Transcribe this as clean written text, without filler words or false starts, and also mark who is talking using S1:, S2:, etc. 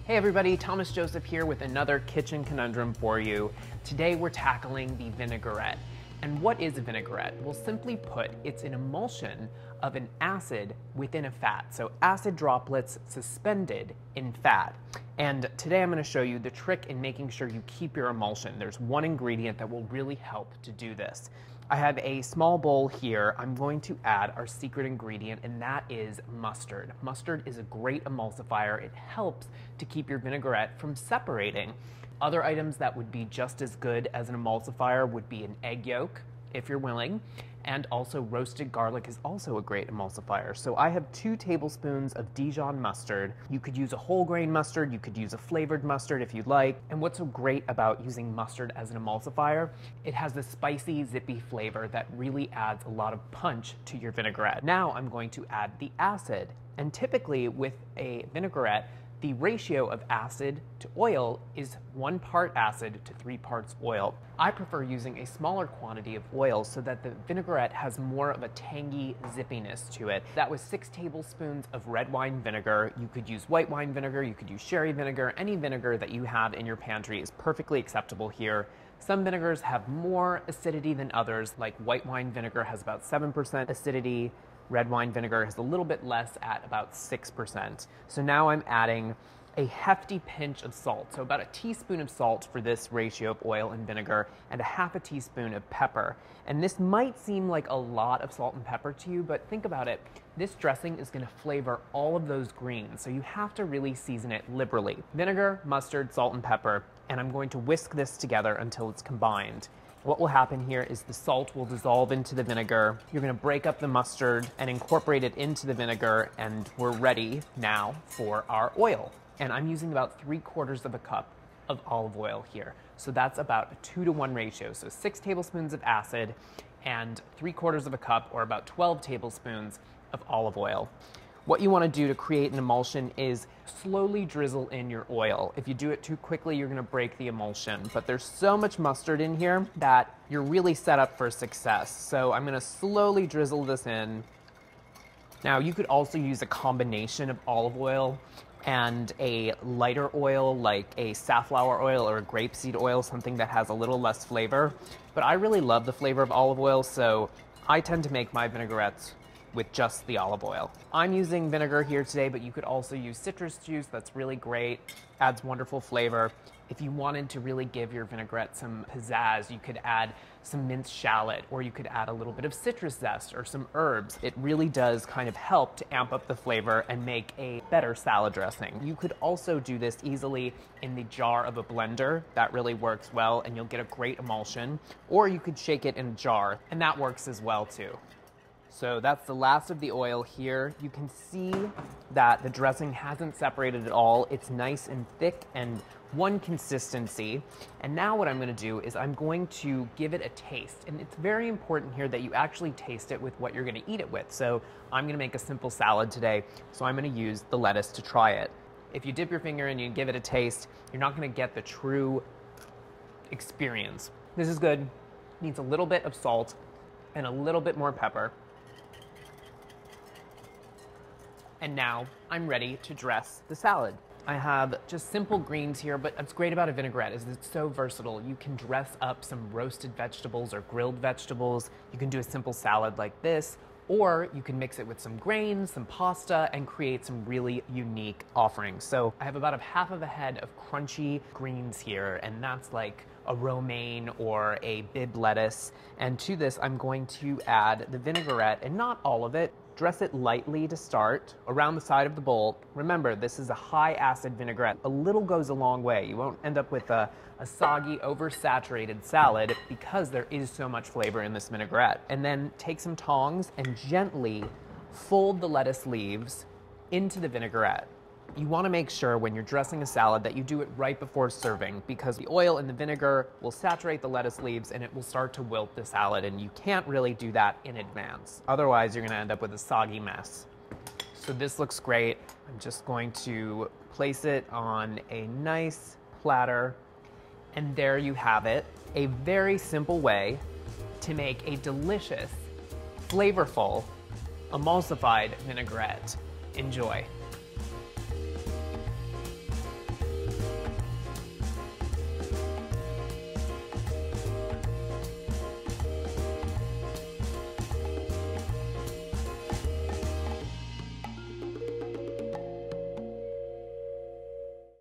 S1: Hey everybody, Thomas Joseph here with another kitchen conundrum for you. Today we're tackling the vinaigrette. And what is a vinaigrette? Well, simply put, it's an emulsion of an acid within a fat. So acid droplets suspended in fat. And today I'm going to show you the trick in making sure you keep your emulsion. There's one ingredient that will really help to do this. I have a small bowl here. I'm going to add our secret ingredient, and that is mustard. Mustard is a great emulsifier. It helps to keep your vinaigrette from separating. Other items that would be just as good as an emulsifier would be an egg yolk, if you're willing, and also roasted garlic is also a great emulsifier. So I have 2 tablespoons of Dijon mustard. You could use a whole grain mustard, you could use a flavored mustard if you'd like. And what's so great about using mustard as an emulsifier, it has this spicy, zippy flavor that really adds a lot of punch to your vinaigrette. Now I'm going to add the acid. And typically with a vinaigrette, the ratio of acid to oil is 1 part acid to 3 parts oil. I prefer using a smaller quantity of oil so that the vinaigrette has more of a tangy zippiness to it. That was 6 tablespoons of red wine vinegar. You could use white wine vinegar, you could use sherry vinegar. Any vinegar that you have in your pantry is perfectly acceptable here. Some vinegars have more acidity than others, like white wine vinegar has about 7% acidity. Red wine vinegar has a little bit less at about 6%. So now I'm adding a hefty pinch of salt. So about a teaspoon of salt for this ratio of oil and vinegar, and a half a teaspoon of pepper. And this might seem like a lot of salt and pepper to you, but think about it. This dressing is gonna flavor all of those greens, so you have to really season it liberally. Vinegar, mustard, salt, and pepper, and I'm going to whisk this together until it's combined. What will happen here is the salt will dissolve into the vinegar. You're gonna break up the mustard and incorporate it into the vinegar, and we're ready now for our oil. And I'm using about 3/4 of a cup of olive oil here. So that's about a 2-to-1 ratio. So 6 tablespoons of acid and 3/4 of a cup, or about 12 tablespoons of olive oil. What you want to do to create an emulsion is slowly drizzle in your oil. If you do it too quickly, you're going to break the emulsion. But there's so much mustard in here that you're really set up for success. So I'm going to slowly drizzle this in. Now, you could also use a combination of olive oil and a lighter oil like a safflower oil or a grapeseed oil, something that has a little less flavor. But I really love the flavor of olive oil, so I tend to make my vinaigrettes with just the olive oil. I'm using vinegar here today, but you could also use citrus juice. That's really great, adds wonderful flavor. If you wanted to really give your vinaigrette some pizzazz, you could add some minced shallot, or you could add a little bit of citrus zest or some herbs. It really does kind of help to amp up the flavor and make a better salad dressing. You could also do this easily in the jar of a blender. That really works well, and you'll get a great emulsion. Or you could shake it in a jar, and that works as well too. So that's the last of the oil here. You can see that the dressing hasn't separated at all. It's nice and thick and one consistency. And now what I'm going to do is I'm going to give it a taste. And it's very important here that you actually taste it with what you're going to eat it with. So I'm going to make a simple salad today, so I'm going to use the lettuce to try it. If you dip your finger and you give it a taste, you're not going to get the true experience. This is good. Needs a little bit of salt and a little bit more pepper. And now I'm ready to dress the salad. I have just simple greens here, but what's great about a vinaigrette is it's so versatile. You can dress up some roasted vegetables or grilled vegetables. You can do a simple salad like this, or you can mix it with some grains, some pasta, and create some really unique offerings. So I have about half of a head of crunchy greens here, and that's like a romaine or a Bibb lettuce. And to this, I'm going to add the vinaigrette, and not all of it. Dress it lightly to start around the side of the bowl. Remember, this is a high acid vinaigrette. A little goes a long way. You won't end up with a soggy, oversaturated salad because there is so much flavor in this vinaigrette. And then take some tongs and gently fold the lettuce leaves into the vinaigrette. You want to make sure when you're dressing a salad that you do it right before serving, because the oil and the vinegar will saturate the lettuce leaves and it will start to wilt the salad, and you can't really do that in advance. Otherwise, you're going to end up with a soggy mess. So this looks great. I'm just going to place it on a nice platter, and there you have it. A very simple way to make a delicious, flavorful, emulsified vinaigrette. Enjoy.